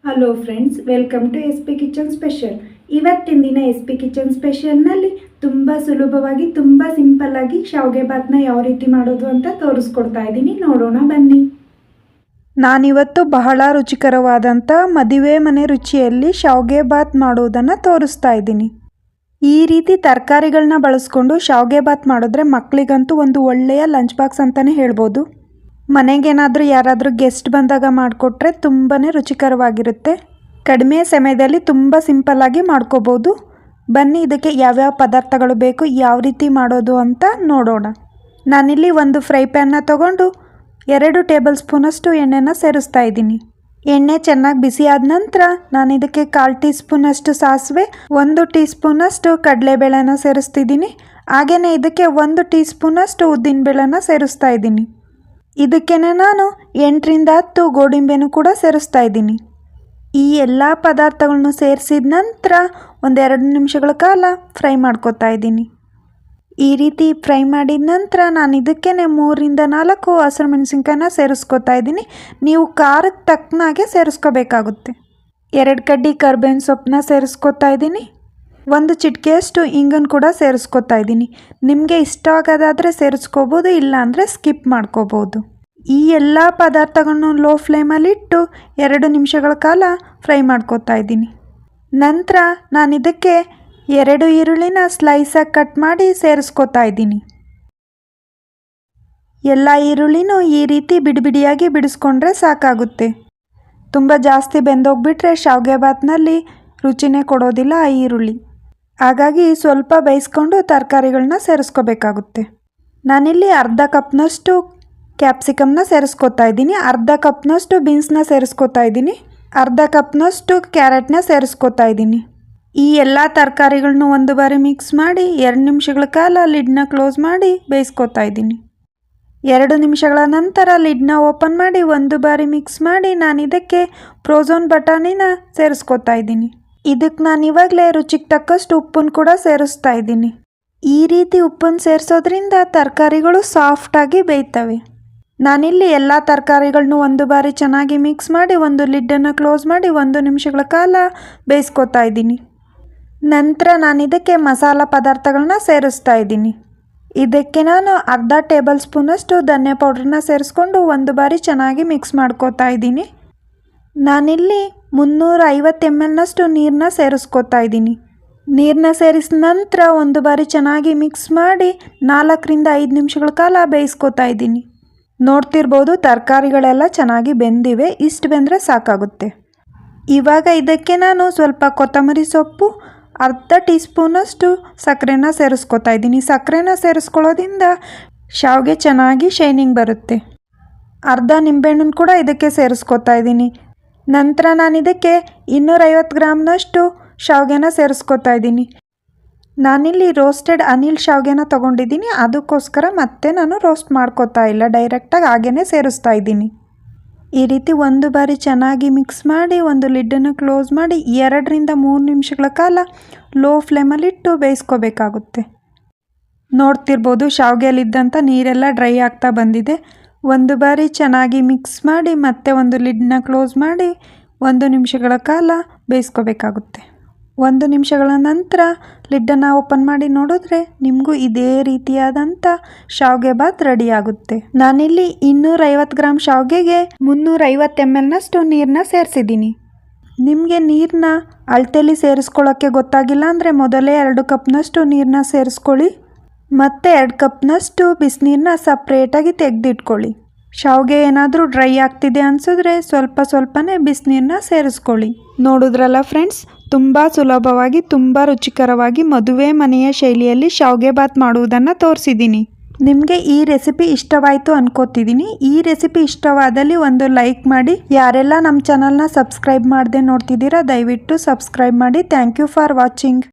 Hello friends, welcome to S P kitchen special. ಇವತ್ತಿನ ದಿನ S P kitchen ಸ್ಪೆಷಲ್ನಲ್ಲಿ ತುಂಬ ಸುಲಭವಾಗಿ ತುಂಬ ಸಿಂಪಲ್ಲಾಗಿ ಶಾವಿಗೆ ಬಾತ್ನ ಯಾವ ರೀತಿ ಮಾಡೋದು ಅಂತ ತೋರಿಸ್ಕೊಡ್ತಾ ಇದ್ದೀನಿ. ನೋಡೋಣ ಬನ್ನಿ. ನಾನಿವತ್ತು ಬಹಳ ರುಚಿಕರವಾದಂಥ ಮದುವೆ ಮನೆ ರುಚಿಯಲ್ಲಿ ಶಾವಿಗೆ ಬಾತ್ ಮಾಡೋದನ್ನು ತೋರಿಸ್ತಾ ಇದ್ದೀನಿ. ಈ ರೀತಿ ತರಕಾರಿಗಳನ್ನ ಬಳಸ್ಕೊಂಡು ಶಾವಿಗೆ ಬಾತ್ ಮಾಡಿದ್ರೆ ಮಕ್ಕಳಿಗಂತೂ ಒಂದು ಒಳ್ಳೆಯ ಲಂಚ್ ಬಾಕ್ಸ್ ಅಂತಲೇ ಹೇಳ್ಬೋದು. ಮನೆಗೇನಾದರೂ ಯಾರಾದರೂ ಗೆಸ್ಟ್ ಬಂದಾಗ ಮಾಡಿಕೊಟ್ರೆ ತುಂಬಾ ರುಚಿಕರವಾಗಿರುತ್ತೆ. ಕಡಿಮೆ ಸಮಯದಲ್ಲಿ ತುಂಬ ಸಿಂಪಲ್ಲಾಗಿ ಮಾಡ್ಕೋಬೋದು. ಬನ್ನಿ ಇದಕ್ಕೆ ಯಾವ್ಯಾವ ಪದಾರ್ಥಗಳು ಬೇಕು, ಯಾವ ರೀತಿ ಮಾಡೋದು ಅಂತ ನೋಡೋಣ. ನಾನಿಲ್ಲಿ ಒಂದು ಫ್ರೈ ಪ್ಯಾನ್ನ ತೊಗೊಂಡು 2 ಟೇಬಲ್ ಸ್ಪೂನಷ್ಟು ಎಣ್ಣೆನ ಸೇರಿಸ್ತಾ ಇದ್ದೀನಿ. ಎಣ್ಣೆ ಚೆನ್ನಾಗಿ ಬಿಸಿ ಆದ ನಂತರ ನಾನು ಇದಕ್ಕೆ 1/4 ಟೀ ಸ್ಪೂನಷ್ಟು ಸಾಸಿವೆ, 1 ಟೀ ಸ್ಪೂನಷ್ಟು ಕಡಲೆಬೇಳೆನ ಸೇರಿಸ್ತಿದ್ದೀನಿ. ಹಾಗೆಯೇ ಇದಕ್ಕೆ 1 ಟೀ ಸ್ಪೂನಷ್ಟು ಉದ್ದಿನಬೇಳೆನ ಸೇರಿಸ್ತಾ ಇದ್ದೀನಿ. ಇದಕ್ಕೆ ನಾನು 8ರಿಂದ 10 ಗೋಡಂಬಿಯನ್ನು ಕೂಡ ಸೇರಿಸ್ತಾ ಇದ್ದೀನಿ. ಈ ಎಲ್ಲ ಪದಾರ್ಥಗಳನ್ನು ಸೇರಿಸಿದ ನಂತರ 1-2 ನಿಮಿಷಗಳ ಕಾಲ ಫ್ರೈ ಮಾಡ್ಕೊತಾ ಇದ್ದೀನಿ. ಈ ರೀತಿ ಫ್ರೈ ಮಾಡಿದ ನಂತರ ನಾನು ಇದಕ್ಕೆ 3ರಿಂದ 4 ಹಸಿರು ಮೆಣಸಿನ್ಕಾಯಿನ ಸೇರಿಸ್ಕೊತಾ ಇದ್ದೀನಿ. ನೀವು ಖಾರಕ್ಕೆ ತಕ್ಕನಾಗೆ ಸೇರಿಸ್ಕೋಬೇಕಾಗುತ್ತೆ. 2 ಕಡ್ಡಿ ಕರಿಬೇವಿನ ಸೊಪ್ಪನ್ನ ಸೇರಿಸ್ಕೊತಾ ಇದ್ದೀನಿ. 1 ಚಿಟಿಕೆಯಷ್ಟು ಇಂಗನ್ನು ಕೂಡ ಸೇರಿಸ್ಕೊತಾ ಇದ್ದೀನಿ. ನಿಮಗೆ ಇಷ್ಟ ಆಗೋದಾದರೆ ಸೇರಿಸ್ಕೋಬೋದು, ಇಲ್ಲಾಂದರೆ ಸ್ಕಿಪ್ ಮಾಡ್ಕೋಬೋದು. ಈ ಎಲ್ಲ ಪದಾರ್ಥಗಳನ್ನು ಲೋ ಫ್ಲೇಮಲ್ಲಿಟ್ಟು 2 ನಿಮಿಷಗಳ ಕಾಲ ಫ್ರೈ ಮಾಡ್ಕೊತಾ ಇದ್ದೀನಿ. ನಂತರ ನಾನು ಇದಕ್ಕೆ 2 ಈರುಳ್ಳಿನ ಸ್ಲೈಸಾಗಿ ಕಟ್ ಮಾಡಿ ಸೇರಿಸ್ಕೊತಾ ಇದ್ದೀನಿ. ಎಲ್ಲ ಈರುಳ್ಳಿನೂ ಈ ರೀತಿ ಬಿಡಿಬಿಡಿಯಾಗಿ ಬಿಡಿಸ್ಕೊಂಡ್ರೆ ಸಾಕಾಗುತ್ತೆ. ತುಂಬ ಜಾಸ್ತಿ ಬೆಂದೋಗ್ಬಿಟ್ರೆ ಶಾವಿಗೆ ಬಾತ್ನಲ್ಲಿ ರುಚಿನೇ ಕೊಡೋದಿಲ್ಲ ಆ ಈರುಳ್ಳಿ. ಹಾಗಾಗಿ ಸ್ವಲ್ಪ ಬೇಯಿಸ್ಕೊಂಡು ತರಕಾರಿಗಳನ್ನ ಸೇರಿಸ್ಕೋಬೇಕಾಗುತ್ತೆ. ನಾನಿಲ್ಲಿ ಅರ್ಧ ಕಪ್ನಷ್ಟು ಕ್ಯಾಪ್ಸಿಕಮ್ನ ಸೇರಿಸ್ಕೊತಾ ಇದ್ದೀನಿ, ಅರ್ಧ ಕಪ್ನಷ್ಟು ಬೀನ್ಸ್ನ ಸೇರಿಸ್ಕೊತಾ ಇದ್ದೀನಿ, ಅರ್ಧ ಕಪ್ನಷ್ಟು ಕ್ಯಾರೆಟ್ನ ಸೇರಿಸ್ಕೊತಾ ಇದ್ದೀನಿ. ಈ ಎಲ್ಲ ತರಕಾರಿಗಳನ್ನೂ ಒಂದು ಬಾರಿ ಮಿಕ್ಸ್ ಮಾಡಿ 2 ನಿಮಿಷಗಳ ಕಾಲ ಲಿಡ್ನ ಕ್ಲೋಸ್ ಮಾಡಿ ಬೇಯಿಸ್ಕೊತಾ ಇದ್ದೀನಿ. 2 ನಿಮಿಷಗಳ ನಂತರ ಲಿಡ್ನ ಓಪನ್ ಮಾಡಿ ಒಂದು ಬಾರಿ ಮಿಕ್ಸ್ ಮಾಡಿ ನಾನು ಇದಕ್ಕೆ ಫ್ರೋಝನ್ ಬಟಾಣಿನ ಸೇರಿಸ್ಕೊತಾ ಇದ್ದೀನಿ. ಇದಕ್ಕೆ ನಾನು ಇವಾಗಲೇ ರುಚಿಗೆ ತಕ್ಕಷ್ಟು ಉಪ್ಪನ್ನು ಕೂಡ ಸೇರಿಸ್ತಾ ಇದ್ದೀನಿ. ಈ ರೀತಿ ಉಪ್ಪನ್ನು ಸೇರಿಸೋದ್ರಿಂದ ತರಕಾರಿಗಳು ಸಾಫ್ಟಾಗಿ ಬೇಯ್ತವೆ. ನಾನಿಲ್ಲಿ ಎಲ್ಲ ತರಕಾರಿಗಳನ್ನೂ ಒಂದು ಬಾರಿ ಚೆನ್ನಾಗಿ ಮಿಕ್ಸ್ ಮಾಡಿ ಒಂದು ಲಿಡ್ಡನ್ನು ಕ್ಲೋಸ್ ಮಾಡಿ 1 ನಿಮಿಷಗಳ ಕಾಲ ಬೇಯಿಸ್ಕೊತಾ ಇದ್ದೀನಿ. ನಂತರ ನಾನು ಇದಕ್ಕೆ ಮಸಾಲ ಪದಾರ್ಥಗಳನ್ನ ಸೇರಿಸ್ತಾ ಇದ್ದೀನಿ. ಇದಕ್ಕೆ ನಾನು ಅರ್ಧ ಟೇಬಲ್ ಸ್ಪೂನಷ್ಟು ಧನಿಯಾ ಪೌಡ್ರನ್ನ ಸೇರಿಸ್ಕೊಂಡು ಒಂದು ಬಾರಿ ಚೆನ್ನಾಗಿ ಮಿಕ್ಸ್ ಮಾಡ್ಕೋತಾ ಇದ್ದೀನಿ. ನಾನಿಲ್ಲಿ 350 mlನಷ್ಟು ನೀರನ್ನ ಸೇರಿಸ್ಕೊತಾ ಇದ್ದೀನಿ. ನೀರನ್ನ ಸೇರಿಸಿದ ನಂತರ ಒಂದು ಬಾರಿ ಚೆನ್ನಾಗಿ ಮಿಕ್ಸ್ ಮಾಡಿ 4ರಿಂದ 5 ನಿಮಿಷಗಳ ಕಾಲ ಬೇಯಿಸ್ಕೊತಾ ಇದ್ದೀನಿ. ನೋಡ್ತಿರ್ಬೋದು ತರಕಾರಿಗಳೆಲ್ಲ ಚೆನ್ನಾಗಿ ಬೆಂದಿವೆ. ಇಷ್ಟು ಬೆಂದರೆ ಸಾಕಾಗುತ್ತೆ. ಇವಾಗ ಇದಕ್ಕೆ ನಾನು ಸ್ವಲ್ಪ ಕೊತ್ತಂಬರಿ ಸೊಪ್ಪು, ಅರ್ಧ ಟೀ ಸ್ಪೂನಷ್ಟು ಸಕ್ಕರೆನ ಸೇರಿಸ್ಕೊತಾ ಇದ್ದೀನಿ. ಸಕ್ಕರೆನ ಸೇರಿಸ್ಕೊಳ್ಳೋದ್ರಿಂದ ಶಾವಿಗೆ ಚೆನ್ನಾಗಿ ಶೈನಿಂಗ್ ಬರುತ್ತೆ. ಅರ್ಧ ನಿಂಬೆಹಣ್ಣನ್ನು ಕೂಡ ಇದಕ್ಕೆ ಸೇರಿಸ್ಕೊತಾ ಇದ್ದೀನಿ. ನಂತರ ನಾನು ಇದಕ್ಕೆ 250 ಗ್ರಾಮ್ನಷ್ಟು ಶಾವಿಗೆನ ಸೇರಿಸ್ಕೊತಾ ಇದ್ದೀನಿ. ನಾನಿಲ್ಲಿ ರೋಸ್ಟೆಡ್ ಅನಿಲ್ ಶಾವಿಗೆನ ತೊಗೊಂಡಿದ್ದೀನಿ, ಅದಕ್ಕೋಸ್ಕರ ಮತ್ತೆ ನಾನು ರೋಸ್ಟ್ ಮಾಡ್ಕೋತಾ ಇಲ್ಲ, ಡೈರೆಕ್ಟಾಗಿ ಹಾಗೇ ಸೇರಿಸ್ತಾ ಇದ್ದೀನಿ. ಈ ರೀತಿ ಒಂದು ಬಾರಿ ಚೆನ್ನಾಗಿ ಮಿಕ್ಸ್ ಮಾಡಿ ಒಂದು ಲಿಡ್ಡನ್ನು ಕ್ಲೋಸ್ ಮಾಡಿ 2ರಿಂದ 3 ನಿಮಿಷಗಳ ಕಾಲ ಲೋ ಫ್ಲೇಮಲ್ಲಿಟ್ಟು ಬೇಯಿಸ್ಕೋಬೇಕಾಗುತ್ತೆ. ನೋಡ್ತಿರ್ಬೋದು ಶಾವಿಗೆಯಲ್ಲಿದ್ದಂಥ ನೀರೆಲ್ಲ ಡ್ರೈ ಆಗ್ತಾ ಬಂದಿದೆ. ಒಂದು ಬಾರಿ ಚೆನ್ನಾಗಿ ಮಿಕ್ಸ್ ಮಾಡಿ ಮತ್ತೆ ಒಂದು ಲಿಡ್ನ ಕ್ಲೋಸ್ ಮಾಡಿ 1 ನಿಮಿಷಗಳ ಕಾಲ ಬೇಯಿಸ್ಕೋಬೇಕಾಗುತ್ತೆ. 1 ನಿಮಿಷಗಳ ನಂತರ ಲಿಡ್ಡನ್ನು ಓಪನ್ ಮಾಡಿ ನೋಡಿದ್ರೆ ನಿಮಗೂ ಇದೇ ರೀತಿಯಾದಂಥ ಶಾವಿಗೆ ಬಾತ್ ರೆಡಿ ಆಗುತ್ತೆ. ನಾನಿಲ್ಲಿ 250 ಗ್ರಾಮ್ ಶಾವಿಗೆಗೆ 350 mlನಷ್ಟು ನೀರನ್ನ ಸೇರಿಸಿದ್ದೀನಿ. ನಿಮಗೆ ನೀರನ್ನ ಅಳತೆಯಲ್ಲಿ ಸೇರಿಸ್ಕೊಳ್ಳೋಕ್ಕೆ ಗೊತ್ತಾಗಿಲ್ಲ ಅಂದರೆ ಮೊದಲೇ 2 ಕಪ್ನಷ್ಟು ನೀರನ್ನ ಸೇರಿಸ್ಕೊಳ್ಳಿ. ಮತ್ತು 2 ಕಪ್ನಷ್ಟು ಬಿಸಿನೀರನ್ನ ಸಪ್ರೇಟಾಗಿ ತೆಗೆದಿಟ್ಕೊಳ್ಳಿ. ಶಾವಿಗೆ ಏನಾದರೂ ಡ್ರೈ ಆಗ್ತಿದೆ ಅನಿಸಿದ್ರೆ ಸ್ವಲ್ಪನೇ ಬಿಸಿನೀರನ್ನ ಸೇರಿಸ್ಕೊಳ್ಳಿ. ನೋಡಿದ್ರಲ್ಲ ಫ್ರೆಂಡ್ಸ್, ತುಂಬ ಸುಲಭವಾಗಿ ತುಂಬ ರುಚಿಕರವಾಗಿ ಮದುವೆ ಮನೆಯ ಶೈಲಿಯಲ್ಲಿ ಶಾವಿಗೆ ಬಾತ್ ಮಾಡುವುದನ್ನು ತೋರಿಸಿದ್ದೀನಿ. ನಿಮಗೆ ಈ ರೆಸಿಪಿ ಇಷ್ಟವಾಯಿತು ಅನ್ಕೋತಿದ್ದೀನಿ. ಈ ರೆಸಿಪಿ ಇಷ್ಟವಾದಲ್ಲಿ ಒಂದು ಲೈಕ್ ಮಾಡಿ. ಯಾರೆಲ್ಲ ನಮ್ಮ ಚಾನಲ್ನ ಸಬ್ಸ್ಕ್ರೈಬ್ ಮಾಡದೆ ನೋಡ್ತಿದ್ದೀರಾ ದಯವಿಟ್ಟು ಸಬ್ಸ್ಕ್ರೈಬ್ ಮಾಡಿ. Thank you for watching.